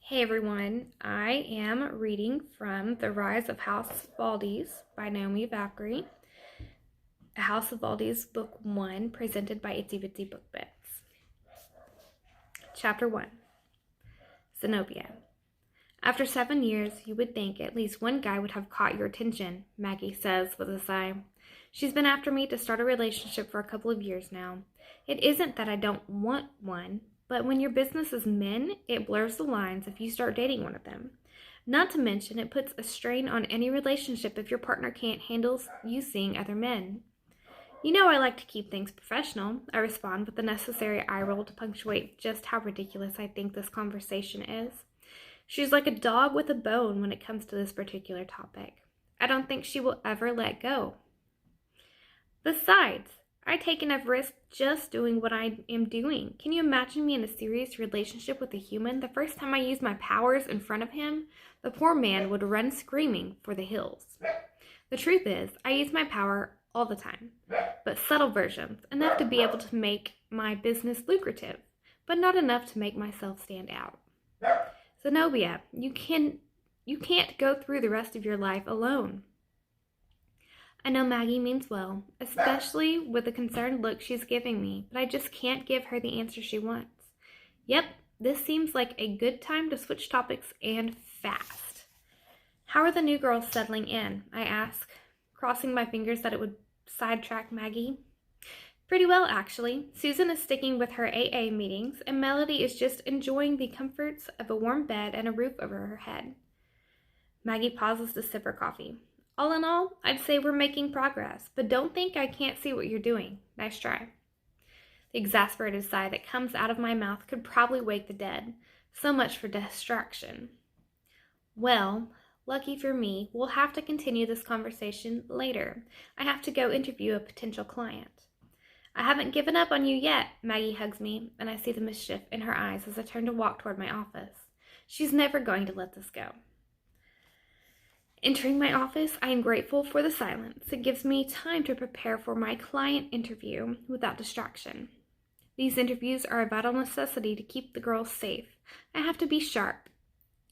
Hey everyone, I am reading from The Rise of House Valdis by Naomi Valkyrie, House of Valdis, Book 1, presented by Itsy Bitsy Book Bits. Chapter 1, Zenobia. After 7 years, you would think at least one guy would have caught your attention, Maggie says with a sigh. She's been after me to start a relationship for a couple of years now. It isn't that I don't want one, but when your business is men, it blurs the lines if you start dating one of them. Not to mention, it puts a strain on any relationship if your partner can't handle you seeing other men. You know I like to keep things professional, I respond with the necessary eye roll to punctuate just how ridiculous I think this conversation is. She's like a dog with a bone when it comes to this particular topic. I don't think she will ever let go. Besides, I take enough risk just doing what I am doing. Can you imagine me in a serious relationship with a human? The first time I use my powers in front of him, the poor man would run screaming for the hills. The truth is, I use my power all the time, but subtle versions, enough to be able to make my business lucrative, but not enough to make myself stand out. Zenobia, you can't go through the rest of your life alone. I know Maggie means well, especially with the concerned look she's giving me, but I just can't give her the answer she wants. Yep, this seems like a good time to switch topics and fast. How are the new girls settling in? I ask, crossing my fingers that it would sidetrack Maggie. Pretty well, actually. Susan is sticking with her AA meetings, and Melody is just enjoying the comforts of a warm bed and a roof over her head. Maggie pauses to sip her coffee. All in all, I'd say we're making progress, but don't think I can't see what you're doing. Nice try. The exasperated sigh that comes out of my mouth could probably wake the dead. So much for distraction. Well, lucky for me, we'll have to continue this conversation later. I have to go interview a potential client. I haven't given up on you yet, Maggie hugs me, and I see the mischief in her eyes as I turn to walk toward my office. She's never going to let this go. Entering my office, I am grateful for the silence. It gives me time to prepare for my client interview without distraction. These interviews are a vital necessity to keep the girls safe. I have to be sharp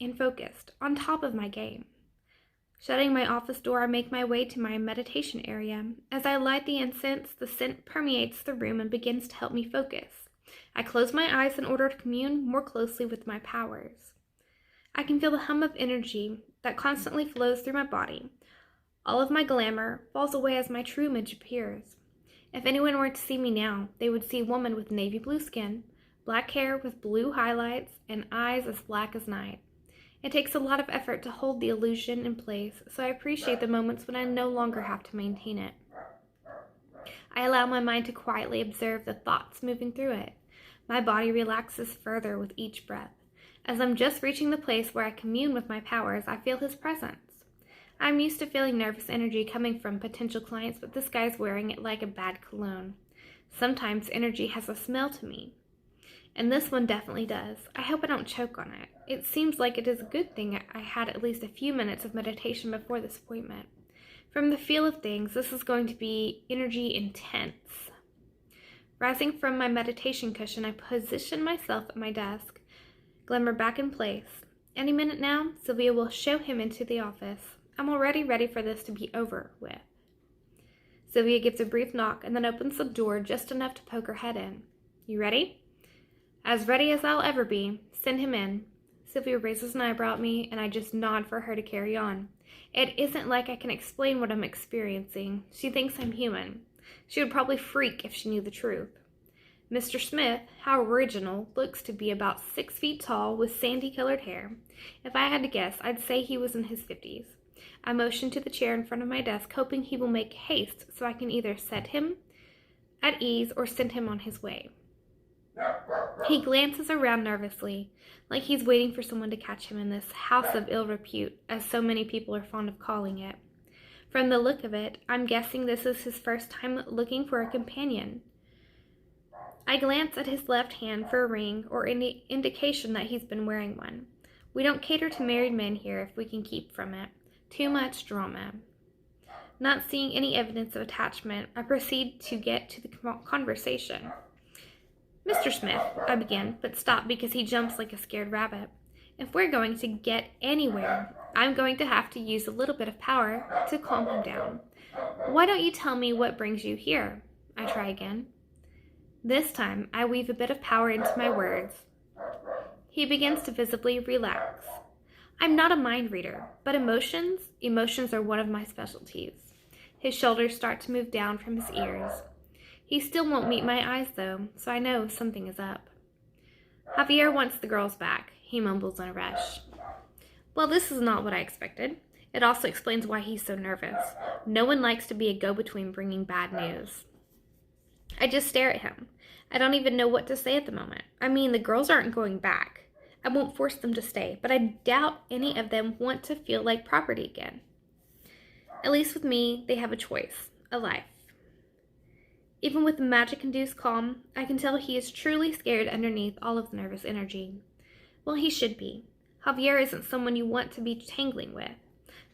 and focused, on top of my game. Shutting my office door, I make my way to my meditation area. As I light the incense, the scent permeates the room and begins to help me focus. I close my eyes in order to commune more closely with my powers. I can feel the hum of energy that constantly flows through my body. All of my glamour falls away as my true image appears. If anyone were to see me now, they would see a woman with navy blue skin, black hair with blue highlights, and eyes as black as night. It takes a lot of effort to hold the illusion in place, so I appreciate the moments when I no longer have to maintain it. I allow my mind to quietly observe the thoughts moving through it. My body relaxes further with each breath. As I'm just reaching the place where I commune with my powers, I feel his presence. I'm used to feeling nervous energy coming from potential clients, but this guy's wearing it like a bad cologne. Sometimes energy has a smell to me, and this one definitely does. I hope I don't choke on it. It seems like it is a good thing I had at least a few minutes of meditation before this appointment. From the feel of things, this is going to be energy intense. Rising from my meditation cushion, I position myself at my desk. Glimmer back in place. Any minute now, Sylvia will show him into the office. I'm already ready for this to be over with. Sylvia gives a brief knock and then opens the door just enough to poke her head in. You ready? As ready as I'll ever be. Send him in. Sylvia raises an eyebrow at me and I just nod for her to carry on. It isn't like I can explain what I'm experiencing. She thinks I'm human. She would probably freak if she knew the truth. Mr. Smith, how original, looks to be about 6 feet tall with sandy-colored hair. If I had to guess, I'd say he was in his 50s. I motion to the chair in front of my desk, hoping he will make haste so I can either set him at ease or send him on his way. He glances around nervously, like he's waiting for someone to catch him in this house of ill repute, as so many people are fond of calling it. From the look of it, I'm guessing this is his first time looking for a companion. I glance at his left hand for a ring or any indication that he's been wearing one. We don't cater to married men here if we can keep from it. Too much drama. Not seeing any evidence of attachment, I proceed to get to the conversation. Mr. Smith, I begin, but stop because he jumps like a scared rabbit. If we're going to get anywhere, I'm going to have to use a little bit of power to calm him down. Why don't you tell me what brings you here? I try again. This time, I weave a bit of power into my words. He begins to visibly relax. I'm not a mind reader, but emotions are one of my specialties. His shoulders start to move down from his ears. He still won't meet my eyes, though, so I know something is up. Javier wants the girls back, he mumbles in a rush. Well, this is not what I expected. It also explains why he's so nervous. No one likes to be a go-between bringing bad news. I just stare at him. I don't even know what to say at the moment. I mean, the girls aren't going back. I won't force them to stay, but I doubt any of them want to feel like property again. At least with me, they have a choice, a life. Even with the magic-induced calm, I can tell he is truly scared underneath all of the nervous energy. Well, he should be. Javier isn't someone you want to be tangling with.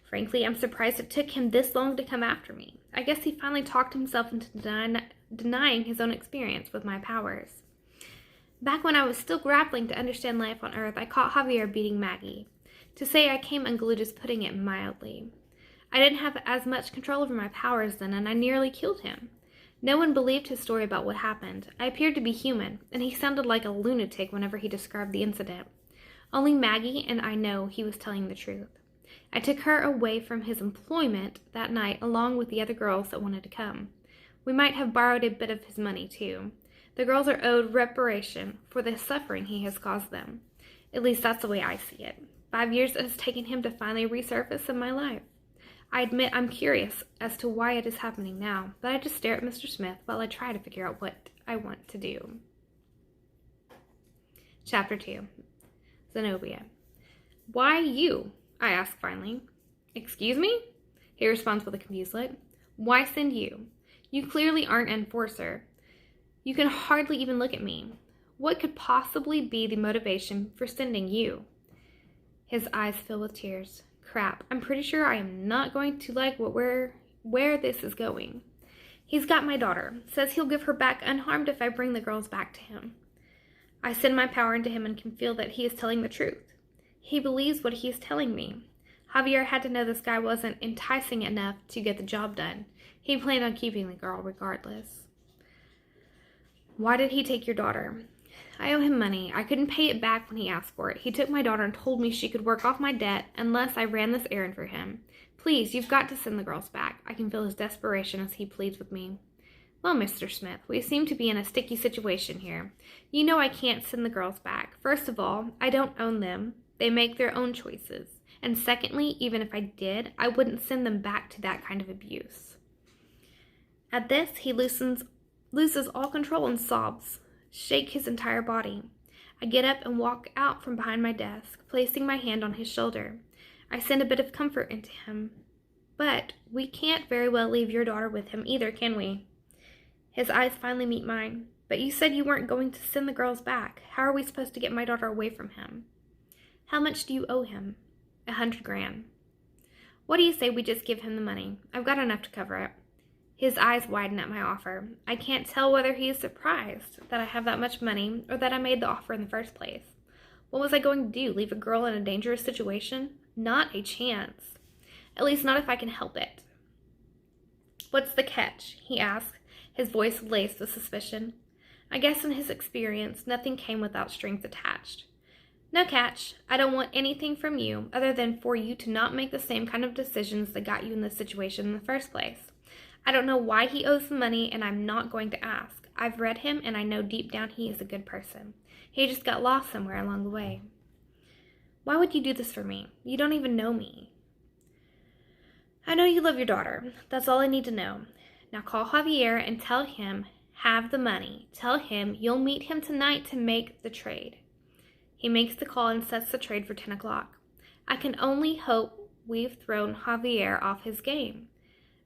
Frankly, I'm surprised it took him this long to come after me. I guess he finally talked himself into denying his own experience with my powers. Back when I was still grappling to understand life on Earth, I caught Javier beating Maggie. To say I came unglued is putting it mildly. I didn't have as much control over my powers then, and I nearly killed him. No one believed his story about what happened. I appeared to be human, and he sounded like a lunatic whenever he described the incident. Only Maggie and I know he was telling the truth. I took her away from his employment that night along with the other girls that wanted to come. We might have borrowed a bit of his money, too. The girls are owed reparation for the suffering he has caused them. At least that's the way I see it. 5 years it has taken him to finally resurface in my life. I admit I'm curious as to why it is happening now, but I just stare at Mr. Smith while I try to figure out what I want to do. Chapter 2. Zenobia. Why you? I ask finally. Excuse me? He responds with a confused look. Why send you? You clearly aren't an enforcer. You can hardly even look at me. What could possibly be the motivation for sending you? His eyes fill with tears. Crap, I'm pretty sure I am not going to like where this is going. He's got my daughter. Says he'll give her back unharmed if I bring the girls back to him. I send my power into him and can feel that he is telling the truth. He believes what he is telling me. Javier had to know this guy wasn't enticing enough to get the job done. He planned on keeping the girl regardless. Why did he take your daughter? I owe him money. I couldn't pay it back when he asked for it. He took my daughter and told me she could work off my debt unless I ran this errand for him. Please, you've got to send the girls back. I can feel his desperation as he pleads with me. Well, Mr. Smith, we seem to be in a sticky situation here. You know I can't send the girls back. First of all, I don't own them. They make their own choices. And secondly, even if I did, I wouldn't send them back to that kind of abuse. At this, he loses all control and sobs, shake his entire body. I get up and walk out from behind my desk, placing my hand on his shoulder. I send a bit of comfort into him. But we can't very well leave your daughter with him either, can we? His eyes finally meet mine. But you said you weren't going to send the girls back. How are we supposed to get my daughter away from him? How much do you owe him? 100 grand. What do you say we just give him the money? I've got enough to cover it. His eyes widen at my offer. I can't tell whether he is surprised that I have that much money or that I made the offer in the first place. What was I going to do? Leave a girl in a dangerous situation? Not a chance. At least not if I can help it. What's the catch? He asked, his voice laced with suspicion. I guess in his experience, nothing came without strings attached. No catch. I don't want anything from you other than for you to not make the same kind of decisions that got you in this situation in the first place. I don't know why he owes the money, and I'm not going to ask. I've read him, and I know deep down he is a good person. He just got lost somewhere along the way. Why would you do this for me? You don't even know me. I know you love your daughter. That's all I need to know. Now call Javier and tell him, have the money. Tell him you'll meet him tonight to make the trade. He makes the call and sets the trade for 10 o'clock. I can only hope we've thrown Javier off his game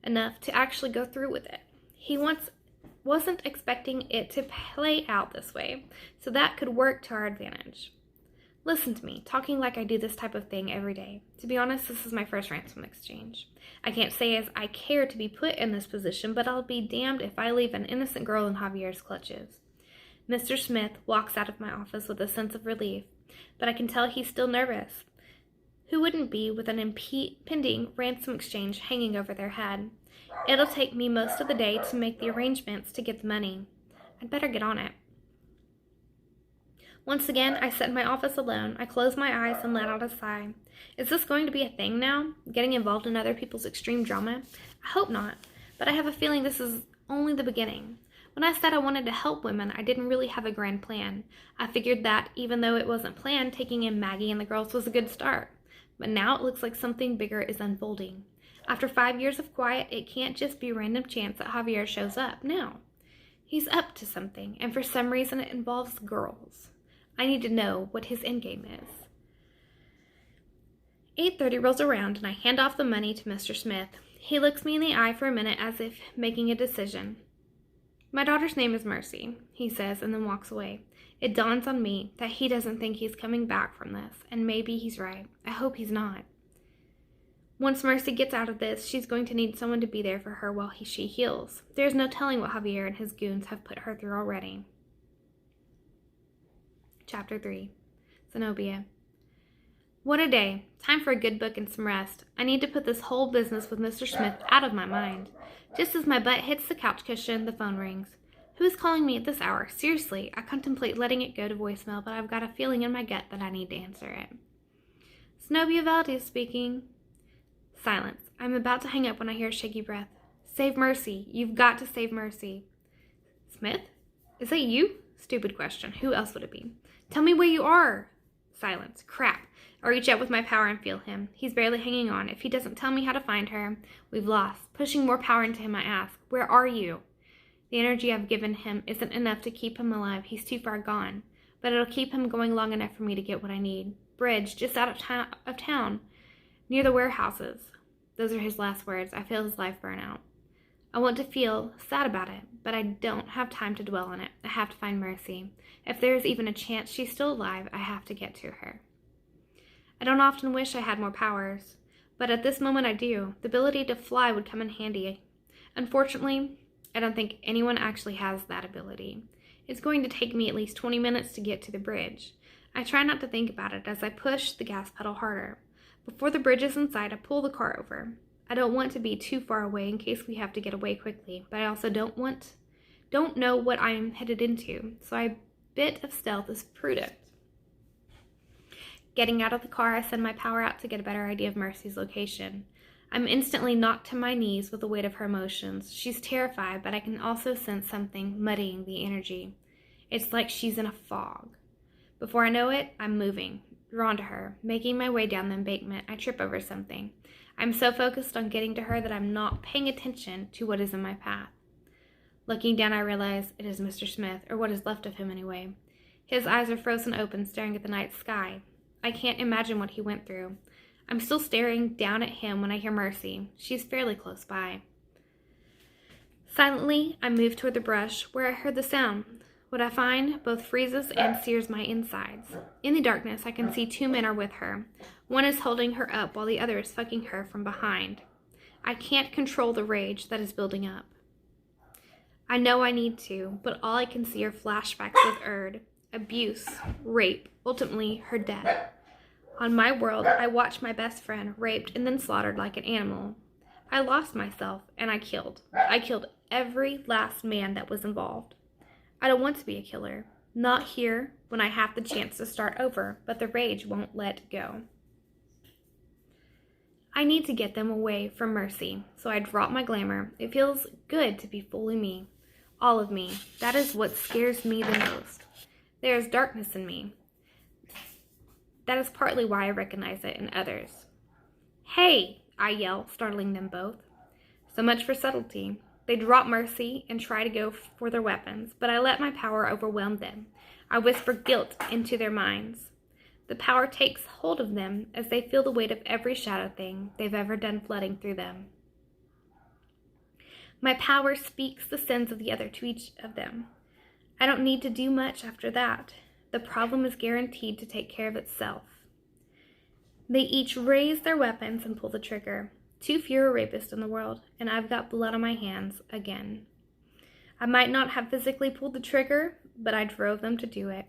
enough to actually go through with it. He wasn't expecting it to play out this way, so that could work to our advantage. Listen to me, talking like I do this type of thing every day. To be honest, this is my first ransom exchange. I can't say as I care to be put in this position, but I'll be damned if I leave an innocent girl in Javier's clutches. Mr. Smith walks out of my office with a sense of relief. but I can tell he's still nervous. Who wouldn't be with an impending ransom exchange hanging over their head? It'll take me most of the day to make the arrangements to get the money. I'd better get on it. Once again, I sit in my office alone. I close my eyes and let out a sigh. Is this going to be a thing now? Getting involved in other people's extreme drama? I hope not, but I have a feeling this is only the beginning. When I said I wanted to help women, I didn't really have a grand plan. I figured that, even though it wasn't planned, taking in Maggie and the girls was a good start. But now it looks like something bigger is unfolding. After 5 years of quiet, it can't just be random chance that Javier shows up. No. He's up to something, and for some reason it involves girls. I need to know what his endgame is. 8:30 rolls around, and I hand off the money to Mr. Smith. He looks me in the eye for a minute as if making a decision. My daughter's name is Mercy, he says, and then walks away. It dawns on me that he doesn't think he's coming back from this, and maybe he's right. I hope he's not. Once Mercy gets out of this, she's going to need someone to be there for her while she heals. There's no telling what Javier and his goons have put her through already. Chapter 3. Zenobia. What a day. Time for a good book and some rest. I need to put this whole business with Mr. Smith out of my mind. Just as my butt hits the couch cushion, the phone rings. Who's calling me at this hour? Seriously, I contemplate letting it go to voicemail, but I've got a feeling in my gut that I need to answer it. Zenobia Valdis speaking. Silence. I'm about to hang up when I hear a shaky breath. Save Mercy. You've got to save Mercy. Smith? Is that you? Stupid question. Who else would it be? Tell me where you are. Silence. Crap. I reach out with my power and feel him. He's barely hanging on. If he doesn't tell me how to find her, we've lost. Pushing more power into him, I ask, where are you? The energy I've given him isn't enough to keep him alive. He's too far gone. But it'll keep him going long enough for me to get what I need. Bridge, just out of town, near the warehouses. Those are his last words. I feel his life burn out. I want to feel sad about it, but I don't have time to dwell on it. I have to find Mercy. If there is even a chance she's still alive, I have to get to her. I don't often wish I had more powers, but at this moment I do. The ability to fly would come in handy. Unfortunately, I don't think anyone actually has that ability. It's going to take me at least 20 minutes to get to the bridge. I try not to think about it as I push the gas pedal harder. Before the bridge is in sight, I pull the car over. I don't want to be too far away in case we have to get away quickly, but I also don't know what I am headed into, so a bit of stealth is prudent. Getting out of the car, I send my power out to get a better idea of Mercy's location. I'm instantly knocked to my knees with the weight of her emotions. She's terrified, but I can also sense something muddying the energy. It's like she's in a fog. Before I know it, I'm moving, drawn to her. Making my way down the embankment, I trip over something. I'm so focused on getting to her that I'm not paying attention to what is in my path. Looking down, I realize it is Mr. Smith, or what is left of him anyway. His eyes are frozen open, staring at the night sky. I can't imagine what he went through. I'm still staring down at him when I hear Mercy. She's fairly close by. Silently, I move toward the brush, where I heard the sound. What I find both freezes and sears my insides. In the darkness, I can see 2 men are with her. One is holding her up while the other is fucking her from behind. I can't control the rage that is building up. I know I need to, but all I can see are flashbacks of Erd, abuse, rape, ultimately her death. On my world, I watched my best friend raped and then slaughtered like an animal. I lost myself, and I killed. I killed every last man that was involved. I don't want to be a killer. Not here, when I have the chance to start over, but the rage won't let go. I need to get them away from Mercy, so I drop my glamour. It feels good to be fully me. All of me. That is what scares me the most. There is darkness in me. That is partly why I recognize it in others. Hey, I yell, startling them both. So much for subtlety. They drop Mercy and try to go for their weapons, but I let my power overwhelm them. I whisper guilt into their minds. The power takes hold of them as they feel the weight of every shadow thing they've ever done flooding through them. My power speaks the sins of the other to each of them. I don't need to do much after that. The problem is guaranteed to take care of itself. They each raise their weapons and pull the trigger. 2 fewer rapists in the world, and I've got blood on my hands again. I might not have physically pulled the trigger, but I drove them to do it.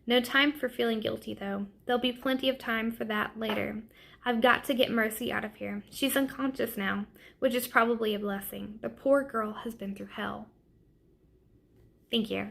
No time for feeling guilty, though. There'll be plenty of time for that later. I've got to get Mercy out of here. She's unconscious now, which is probably a blessing. The poor girl has been through hell. Thank you.